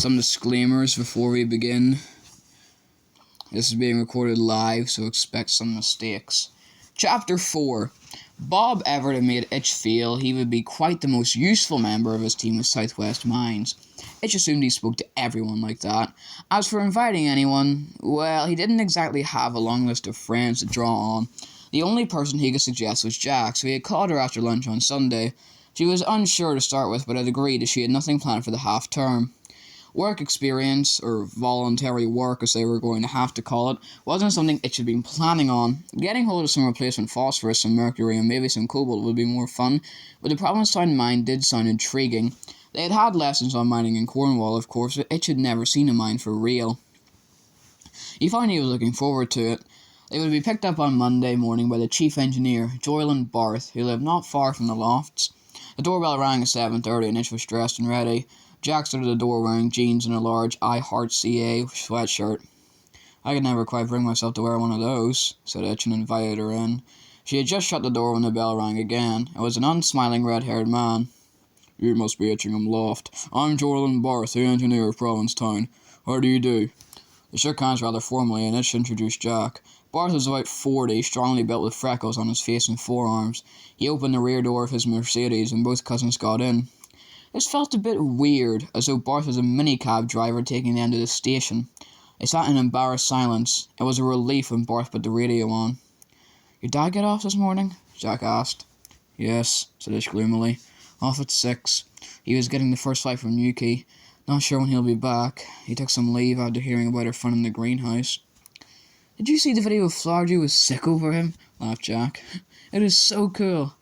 Some disclaimers before we begin. This is being recorded live, so expect some mistakes. Chapter 4. Bob Everett had made Itch feel he would be quite the most useful member of his team with Southwest Mines. Itch assumed he spoke to everyone like that. As for inviting anyone, well, he didn't exactly have a long list of friends to draw on. The only person he could suggest was Jack, so he had called her after lunch on Sunday. She was unsure to start with, but had agreed as she had nothing planned for the half-term. Work experience, or voluntary work as they were going to have to call it, wasn't something Itch had been planning on. Getting hold of some replacement phosphorus, some mercury, and maybe some cobalt would be more fun, but the Provincetown mine did sound intriguing. They had had lessons on mining in Cornwall, of course, but Itch had never seen a mine for real. He found he was looking forward to it. They would be picked up on Monday morning by the chief engineer, Joyland Barth, who lived not far from the lofts. The doorbell rang at 7:30 and Itch was dressed and ready. Jack stood at the door wearing jeans and a large I Heart CA sweatshirt. "I could never quite bring myself to wear one of those," said Itch, and invited her in. She had just shut the door when the bell rang again. It was an unsmiling red-haired man. "You must be Itchingham Loft. I'm Joyland Barth, the engineer of Provincetown. How do you do?" They shook hands rather formally, and Itch introduced Jack. Barth was about 40, strongly built with freckles on his face and forearms. He opened the rear door of his Mercedes, and both cousins got in. This felt a bit weird, as though Barth was a minicab driver taking them to the station. They sat in embarrassed silence. It was a relief when Barth put the radio on. "Your dad get off this morning?" Jack asked. "Yes," said Itch gloomily. "Off at 6. He was getting the first flight from Newquay. Not sure when he'll be back. He took some leave after hearing about our fun in the greenhouse." "Did you see the video of Flowerdew was sick over him?" laughed Jack. "It is so cool."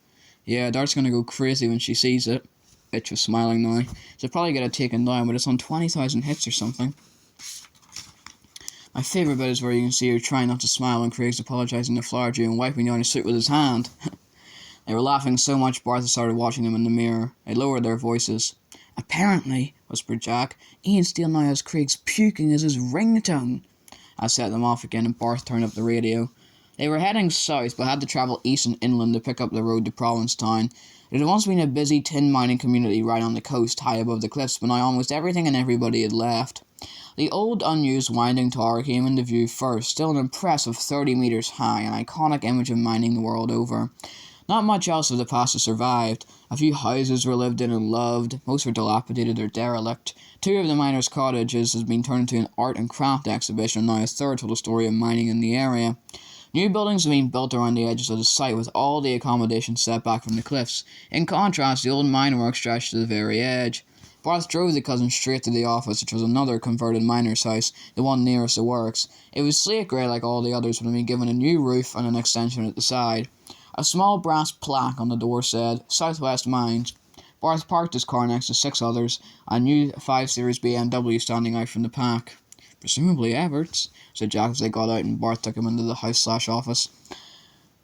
"Yeah, Dart's gonna go crazy when she sees it." Itch was smiling now. She'll probably get it taken down, but it's on 20,000 hits or something. My favourite bit is where you can see her trying not to smile when Craig's apologising to Flowerdew and wiping down his suit with his hand. They were laughing so much Barth started watching them in the mirror. They lowered their voices. "Apparently," whispered Jack, "Ian Steele now has Craig's puking as his ringtone." I set them off again and Barth turned up the radio. They were heading south, but had to travel east and inland to pick up the road to Provincetown. It had once been a busy tin mining community right on the coast, high above the cliffs, but now almost everything and everybody had left. The old unused winding tower came into view first, still an impressive 30 metres high, an iconic image of mining the world over. Not much else of the past had survived. A few houses were lived in and loved, most were dilapidated or derelict. 2 of the miners' cottages had been turned into an art and craft exhibition, and now a third told a story of mining in the area. New buildings have been built around the edges of the site, with all the accommodation set back from the cliffs. In contrast, the old mine work stretched to the very edge. Barth drove the cousins straight to the office, which was another converted miner's house, the one nearest the works. It was slate grey like all the others, but had been given a new roof and an extension at the side. A small brass plaque on the door said, "Southwest Mines." Barth parked his car next to 6 others, a new 5 Series BMW standing out from the pack. "Presumably Everett's," said Jack as they got out and Barth took him into the house/office.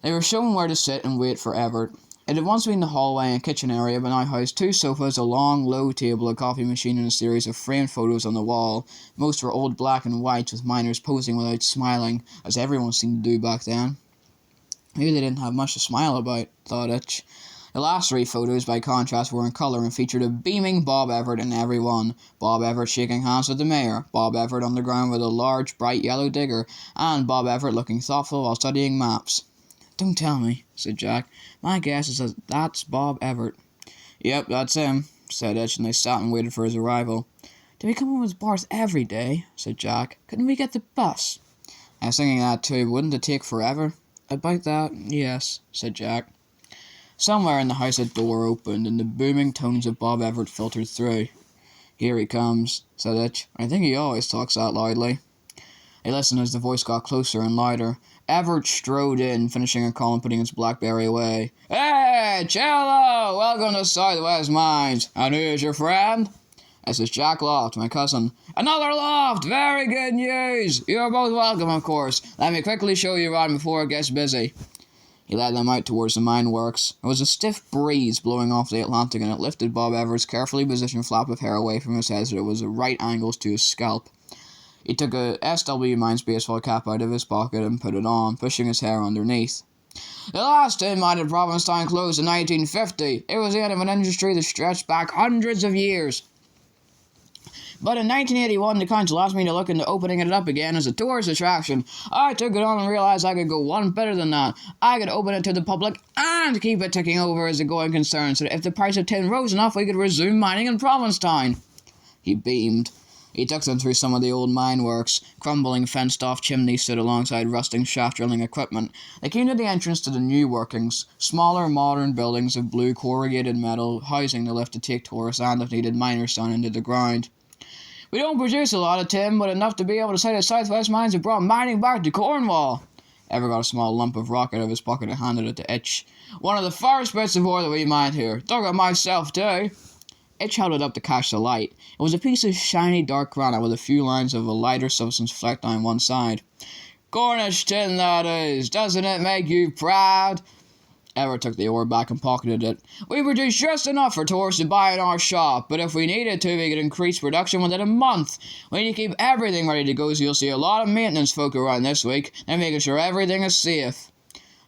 They were shown where to sit and wait for Everett. It had once been the hallway and kitchen area, but now housed 2 sofas, a long, low table, a coffee machine, and a series of framed photos on the wall. Most were old black and whites, with miners posing without smiling, as everyone seemed to do back then. Maybe they didn't have much to smile about, thought Itch. The last 3 photos, by contrast, were in colour and featured a beaming Bob Everett in every one. Bob Everett shaking hands with the mayor, Bob Everett underground with a large, bright yellow digger, and Bob Everett looking thoughtful while studying maps. "Don't tell me," said Jack. "My guess is that that's Bob Everett." "Yep, that's him," said Itch, and they sat and waited for his arrival. "Do we come home with Barth every day?" said Jack. "Couldn't we get the bus?" "I was thinking that too. Wouldn't it take forever?" "About that, yes," said Jack. Somewhere in the house a door opened, and the booming tones of Bob Everett filtered through. "Here he comes," said Itch. "I think he always talks that loudly." They listened as the voice got closer and louder. Everett strode in, finishing a call and putting his BlackBerry away. "Hey, Cello! Welcome to Southwest Mines. And who's your friend?" "This is Jack Loft, my cousin." "Another Loft! Very good news! You're both welcome, of course. Let me quickly show you around before it gets busy." He led them out towards the mine works. It was a stiff breeze blowing off the Atlantic, and it lifted Bob Everett's carefully positioned flap of hair away from his head so it was at right angles to his scalp. He took a SW Mines baseball cap out of his pocket and put it on, pushing his hair underneath. "The last tin mine in Provincetown closed in 1950. It was the end of an industry that stretched back hundreds of years." But in 1981, the council asked me to look into opening it up again as a tourist attraction. I took it on and realized I could go one better than that. I could open it to the public and keep it ticking over as a going concern, so that if the price of tin rose enough, we could resume mining in Provincetown. He beamed. He took them through some of the old mine works. Crumbling, fenced-off chimneys stood alongside rusting shaft drilling equipment. They came to the entrance to the new workings, smaller, modern buildings of blue corrugated metal, housing the lift to take tourists and, if needed, miners down into the ground. We don't produce a lot of tin, but enough to be able to say the Southwest Mines have brought mining back to Cornwall. Ever got a small lump of rock out of his pocket and handed it to Itch. One of the first bits of ore that we mined here. Dug it myself, too. Itch held it up to catch the light. It was a piece of shiny dark granite with a few lines of a lighter substance flecked down one side. Cornish tin, that is. Doesn't it make you proud? Ever took the ore back and pocketed it. We produce just enough for tourists to buy in our shop, but if we needed to, we could increase production within a month. We need to keep everything ready to go, so you'll see a lot of maintenance folk around this week, and making sure everything is safe.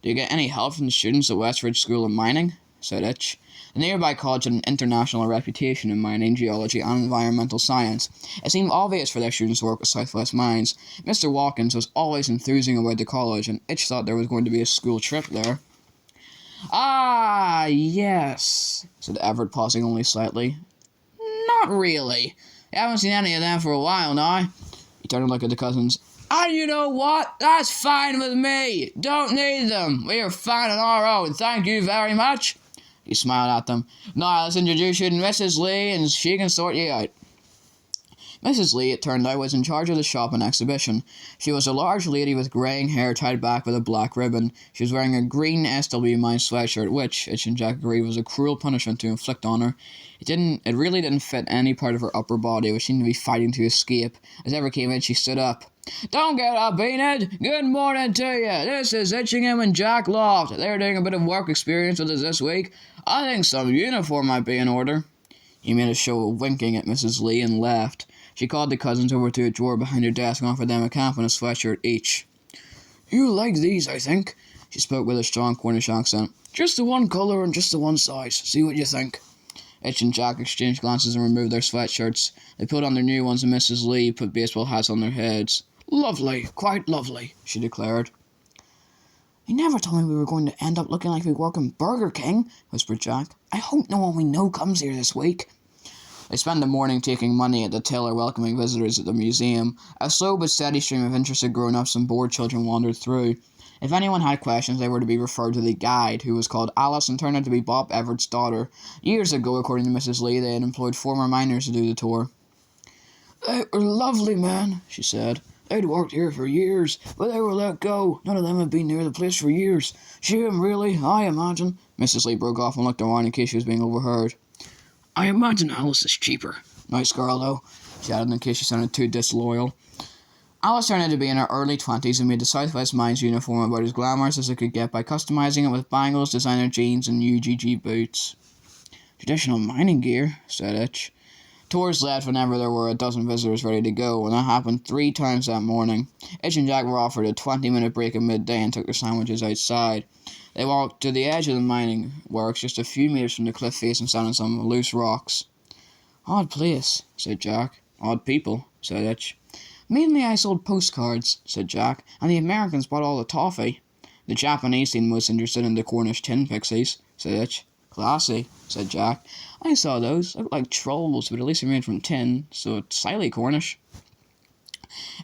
Do you get any help from the students at Westridge School of Mining? Said Itch. The nearby college had an international reputation in mining, geology, and environmental science. It seemed obvious for their students to work with Southwest Mines. Mr. Watkins was always enthusing about the college, and Itch thought there was going to be a school trip there. Ah, yes, said Everett, pausing only slightly. Not really. I haven't seen any of them for a while now. He turned to look at the cousins. And you know what? That's fine with me. Don't need them. We are fine on our own. Thank you very much. He smiled at them. Now, let's introduce you to Mrs. Lee, and she can sort you out. Mrs. Lee, it turned out, was in charge of the shop and exhibition. She was a large lady with greying hair tied back with a black ribbon. She was wearing a green SW Mine sweatshirt, which, Itch and Jack agreed, was a cruel punishment to inflict on her. It really didn't fit any part of her upper body, which seemed to be fighting to escape. As Ever came in, she stood up. Don't get up, Enid. Good morning to you. This is Itchingham and Jack Loft. They're doing a bit of work experience with us this week. I think some uniform might be in order. He made a show of winking at Mrs. Lee and left. She called the cousins over to a drawer behind her desk and offered them a cap and a sweatshirt each. You like these, I think. She spoke with a strong Cornish accent. Just the one colour and just the one size. See what you think. Itch and Jack exchanged glances and removed their sweatshirts. They put on their new ones and Mrs. Lee put baseball hats on their heads. Lovely, quite lovely, she declared. You never told me we were going to end up looking like we work in Burger King, whispered Jack. I hope no one we know comes here this week. They spent the morning taking money at the till or welcoming visitors at the museum. A slow but steady stream of interested grown-ups and bored children wandered through. If anyone had questions, they were to be referred to the guide, who was called Alice and turned out to be Bob Everett's daughter. Years ago, according to Mrs. Lee, they had employed former miners to do the tour. They were lovely men, she said. They'd worked here for years, but they were let go. None of them had been near the place for years. Shame, really, I imagine. Mrs. Lee broke off and looked around in case she was being overheard. I imagine Alice is cheaper. Nice girl, though, she added in case she sounded too disloyal. Alice turned out to be in her early 20s and made the Southwest Mines uniform about as glamorous as it could get by customizing it with bangles, designer jeans, and UGG boots. Traditional mining gear, said Itch. Tours left whenever there were a dozen visitors ready to go, and that happened 3 times that morning. Itch and Jack were offered a 20-minute break at midday and took their sandwiches outside. They walked to the edge of the mining works, just a few metres from the cliff face, and sat on some loose rocks. Odd place, said Jack. Odd people, said Itch. Mainly I sold postcards, said Jack, and the Americans bought all the toffee. The Japanese seemed most interested in the Cornish tin pixies, said Itch. Classy, said Jack. I saw those. Looked like trolls, but at least they're made from tin, so it's slightly Cornish.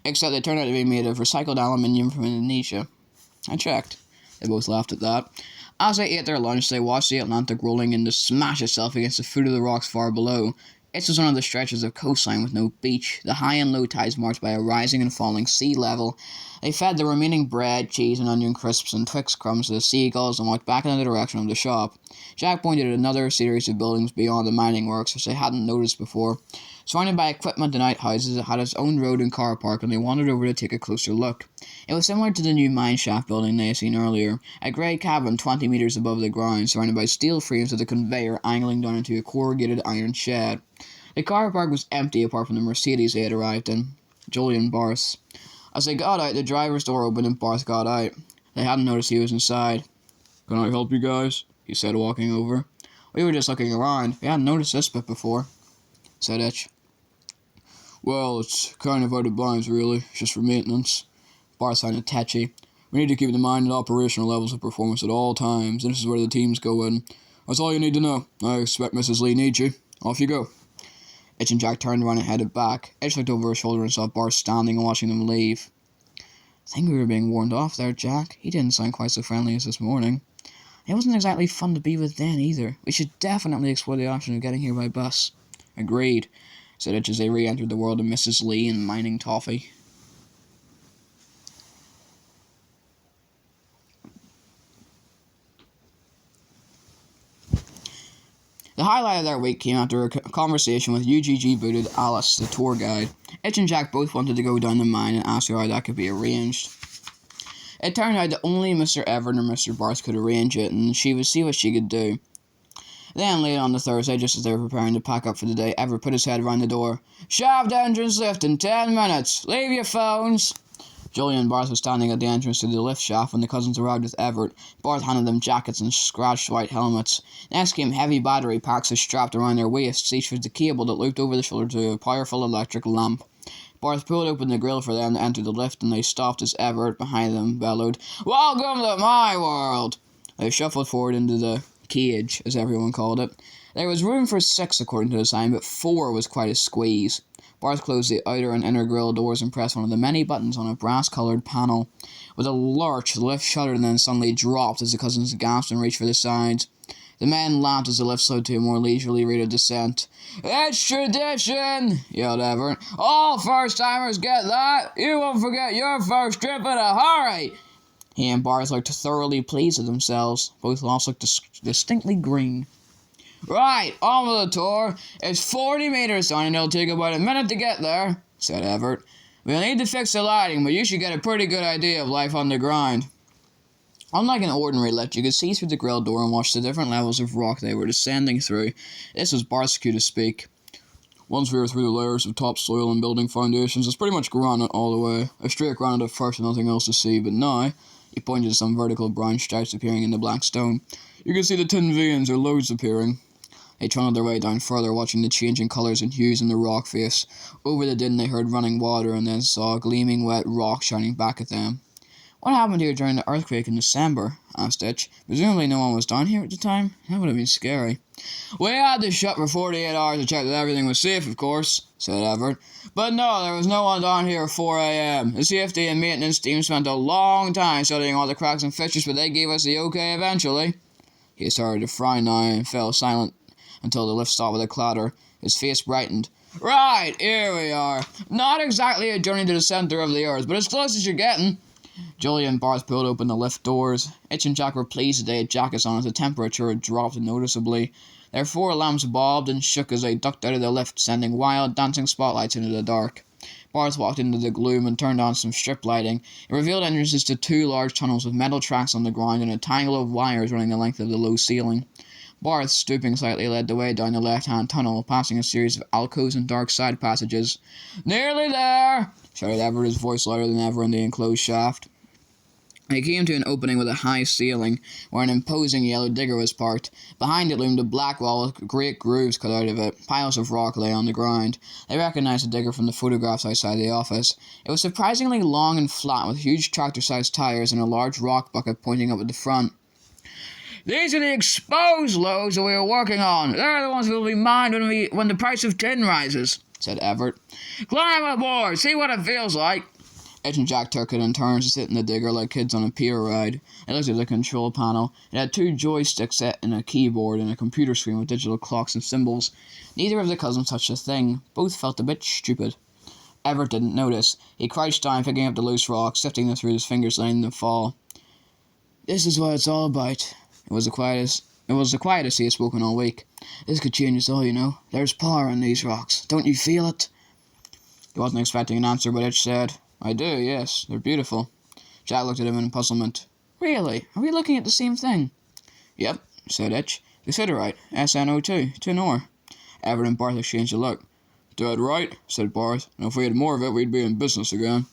Except they turned out to be made of recycled aluminium from Indonesia. I checked. They both laughed at that. As they ate their lunch, they watched the Atlantic rolling in to smash itself against the foot of the rocks far below. It was one of the stretches of coastline with no beach, the high and low tides marked by a rising and falling sea level. They fed the remaining bread, cheese, and onion crisps and Twix crumbs to the seagulls and walked back in the direction of the shop. Jack pointed at another series of buildings beyond the mining works, which they hadn't noticed before. Surrounded by equipment and outhouses, it had its own road and car park, and they wandered over to take a closer look. It was similar to the new mine shaft building they had seen earlier, a grey cabin 20 metres above the ground, surrounded by steel frames with a conveyor angling down into a corrugated iron shed. The car park was empty apart from the Mercedes they had arrived in, Jolie and Barth. As they got out, the driver's door opened and Barth got out. They hadn't noticed he was inside. Can I help you guys? He said, walking over. We were just looking around. We hadn't noticed this bit before, said Itch. Well, it's kind of out of bounds, really. It's just for maintenance. Barth sounded tetchy. We need to keep in mind the operational levels of performance at all times, and this is where the teams go in. That's all you need to know. I expect Mrs. Lee needs you. Off you go. Itch and Jack turned around and headed back. Itch looked over his shoulder and saw Barth standing and watching them leave. I think we were being warned off there, Jack. He didn't sound quite so friendly as this morning. It wasn't exactly fun to be with then, either. We should definitely explore the option of getting here by bus. Agreed, said Itch as they re-entered the world of Mrs. Lee and mining toffee. The highlight of their week came after a conversation with UGG booted Alice, the tour guide. Itch and Jack both wanted to go down the mine and asked her how that could be arranged. It turned out that only Mr. Everett or Mr. Barth could arrange it, and she would see what she could do. Then, late on the Thursday, just as they were preparing to pack up for the day, Everett put his head round the door. "Shaft entrance lift in 10 minutes. Leave your phones." Julian and Barth were standing at the entrance to the lift shaft when the cousins arrived with Everett. Barth handed them jackets and scratched white helmets. Next came heavy battery packs strapped around their waists, each with a cable that looped over the shoulder to a powerful electric lamp. Barth pulled open the grill for them to enter the lift, and they stopped as Everett, behind them, bellowed, "Welcome to my world!" They shuffled forward into the cage, as everyone called it. There was room for 6 according to the sign, but 4 was quite a squeeze. Barth closed the outer and inner grill doors and pressed one of the many buttons on a brass-coloured panel. With a lurch, the lift shuddered and then suddenly dropped as the cousins gasped and reached for the sides. The men laughed as the lift slowed to a more leisurely rate of descent. "It's tradition!" yelled Everett. "All first-timers get that! You won't forget your first trip in a hurry!" He and Barth looked thoroughly pleased with themselves. Both lost looked distinctly green. "Right, on with the tour. It's 40 metres down and it'll take about a minute to get there," said Everett. "We'll need to fix the lighting, but you should get a pretty good idea of life on the grind." Unlike an ordinary lift, you could see through the grill door and watch the different levels of rock they were descending through. This was Barth's cue to speak. "Once we were through the layers of topsoil and building foundations, it's pretty much granite all the way. A straight granite at first and nothing else to see, but now," he pointed to some vertical brown stripes appearing in the black stone, "you can see the tin veins or lodes appearing." They trundled their way down further, watching the changing colours and hues in the rock face. Over the din they heard running water and then saw gleaming wet rock shining back at them. "What happened here during the earthquake in December?" asked Itch. "Presumably no one was down here at the time? That would have been scary." "We had to shut for 48 hours to check that everything was safe, of course," said Everett. "But no, there was no one down here at 4 a.m. The safety and maintenance team spent a long time studying all the cracks and fissures, but they gave us the okay eventually." He started to frown now and fell silent until the lift stopped with a clatter. His face brightened. "Right, here we are. Not exactly a journey to the centre of the earth, but as close as you're getting." Julia and Barth pulled open the lift doors. Itch and Jack were pleased that they had jackets on as the temperature had dropped noticeably. Their 4 lamps bobbed and shook as they ducked out of the lift, sending wild, dancing spotlights into the dark. Barth walked into the gloom and turned on some strip lighting. It revealed entrances to 2 large tunnels with metal tracks on the ground and a tangle of wires running the length of the low ceiling. Barth, stooping slightly, led the way down the left-hand tunnel, passing a series of alcoves and dark side passages. "Nearly there!" shouted Everett, his voice louder than ever in the enclosed shaft. They came to an opening with a high ceiling, where an imposing yellow digger was parked. Behind it loomed a black wall with great grooves cut out of it. Piles of rock lay on the ground. They recognized the digger from the photographs outside the office. It was surprisingly long and flat, with huge tractor-sized tires and a large rock bucket pointing up at the front. "These are the exposed loads that we are working on. They're the ones that will be mined when the price of tin rises," said Everett. "Climb aboard, see what it feels like." Itch and Jack took it in turns to sit in the digger like kids on a pier ride. They looked at the control panel. It had 2 joysticks set in a keyboard and a computer screen with digital clocks and symbols. Neither of the cousins touched a thing. Both felt a bit stupid. Everett didn't notice. He crouched down, picking up the loose rocks, sifting them through his fingers, letting them fall. "This is what it's all about." It was the quietest he had spoken all week. "This could change us all, you know. There's power in these rocks. Don't you feel it?" He wasn't expecting an answer, but Itch said, "I do, yes. They're beautiful." Jack looked at him in puzzlement. "Really? Are we looking at the same thing?" "Yep," said Itch. "Consider right. SNO2. Tin ore." Everett and Barth exchanged a look. "Dead right," said Barth. "And if we had more of it, we'd be in business again."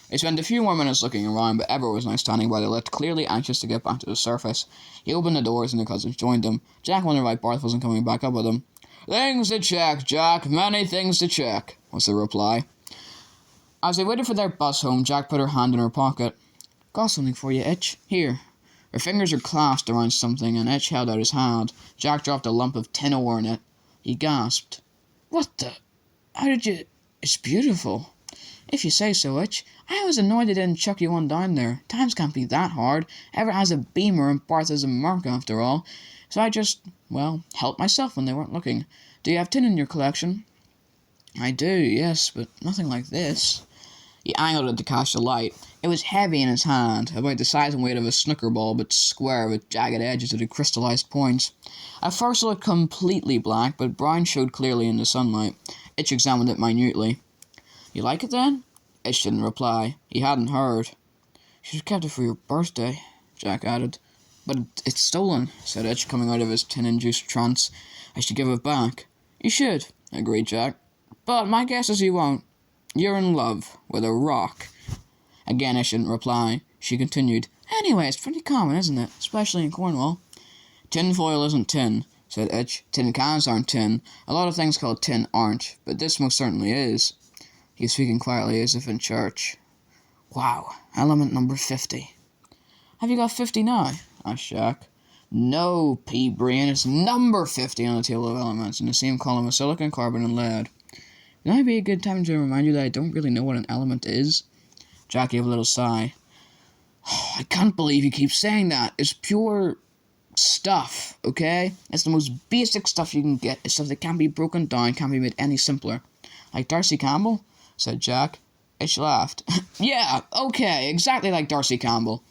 They spent a few more minutes looking around, but Everett was now standing by the lift, clearly anxious to get back to the surface. He opened the doors and the cousins joined him. Jack wondered why Barth wasn't coming back up with him. "Things to check, Jack. Many things to check," was the reply. As they waited for their bus home, Jack put her hand in her pocket. Got something for you, Itch. Here. Her fingers were clasped around something, and Itch held out his hand. Jack dropped a lump of tin ore in it. He gasped. What the? How did you... It's beautiful. If you say so, Itch. I was annoyed they didn't chuck you one down there. Times can't be that hard. Everett has a Beamer and Barth has a Merc after all. So I just, helped myself when they weren't looking. Do you have tin in your collection? I do, yes, but nothing like this. He angled it to catch the light. It was heavy in his hand, about the size and weight of a snooker ball, but square with jagged edges that had crystallized points. At first it looked completely black, but brown showed clearly in the sunlight. Itch examined it minutely. You like it then? Itch didn't reply. He hadn't heard. You should have kept it for your birthday, Jack added. But it's stolen, said Itch, coming out of his tin-induced trance. I should give it back. You should, agreed Jack. But my guess is you won't. You're in love with a rock. Again, Itch didn't reply. She continued. Anyway, it's pretty common, isn't it? Especially in Cornwall. Tin foil isn't tin, said Itch. Tin cans aren't tin. A lot of things called tin aren't, but this most certainly is. He was speaking quietly as if in church. Wow, element number 50. Have you got 50 now? Asked Jack. No, P-brain, it's number 50 on the table of elements, in the same column as silicon, carbon, and lead. Would that be a good time to remind you that I don't really know what an element is? Jack gave a little sigh. I can't believe you keep saying that. It's pure stuff, okay? It's the most basic stuff you can get. It's stuff that can't be broken down, can't be made any simpler. Like Darcy Campbell? Said Jack. Itch laughed. Yeah, okay, exactly like Darcy Campbell.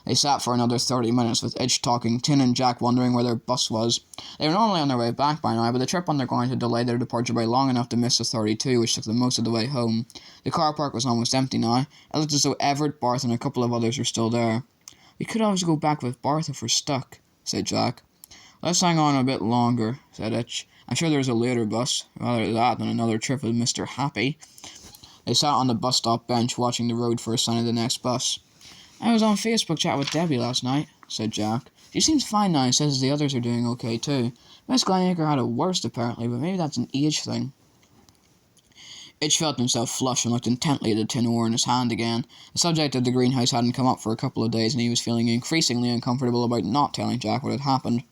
They sat for another 30 minutes, with Itch talking, Tin and Jack wondering where their bus was. They were normally on their way back by now, but the trip underground had delayed their departure by long enough to miss the 32, which took them most of the way home. The car park was almost empty now. It looked as though Everett, Barth, and a couple of others were still there. We could always go back with Barth if we're stuck, said Jack. Let's hang on a bit longer, said Itch. I'm sure there's a later bus. Rather that than another trip with Mr. Happy. They sat on the bus stop bench, watching the road for a sign of the next bus. I was on Facebook chatting with Debbie last night, said Jack. She seems fine now and says the others are doing okay too. Miss Glenacre had it worst apparently, but maybe that's an age thing. Itch felt himself flush and looked intently at the tin ore in his hand again. The subject of the greenhouse hadn't come up for a couple of days, and he was feeling increasingly uncomfortable about not telling Jack what had happened.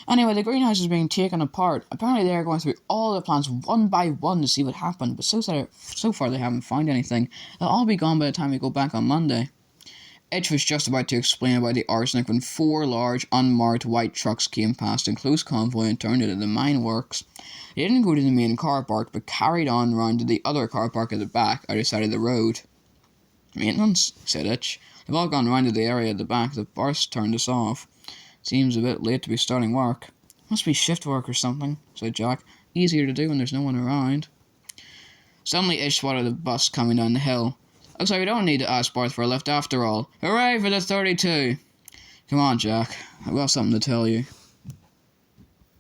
Anyway, the greenhouse is being taken apart. Apparently they are going through all the plants one by one to see what happened, but so far they haven't found anything. They'll all be gone by the time we go back on Monday. Itch was just about to explain about the arsenic when 4 large, unmarked white trucks came past in close convoy and turned into the mine works. They didn't go to the main car park, but carried on round to the other car park at the back, either side of the road. Maintenance, said Itch. They've all gone round to the area at the back. The Barths turned us off. Seems a bit late to be starting work. Must be shift work or something, said Jack. Easier to do when there's no one around. Suddenly Itch spotted a bus coming down the hill. Looks like we don't need to ask Barth for a lift after all. Hooray for the 32! Come on, Jack. I've got something to tell you.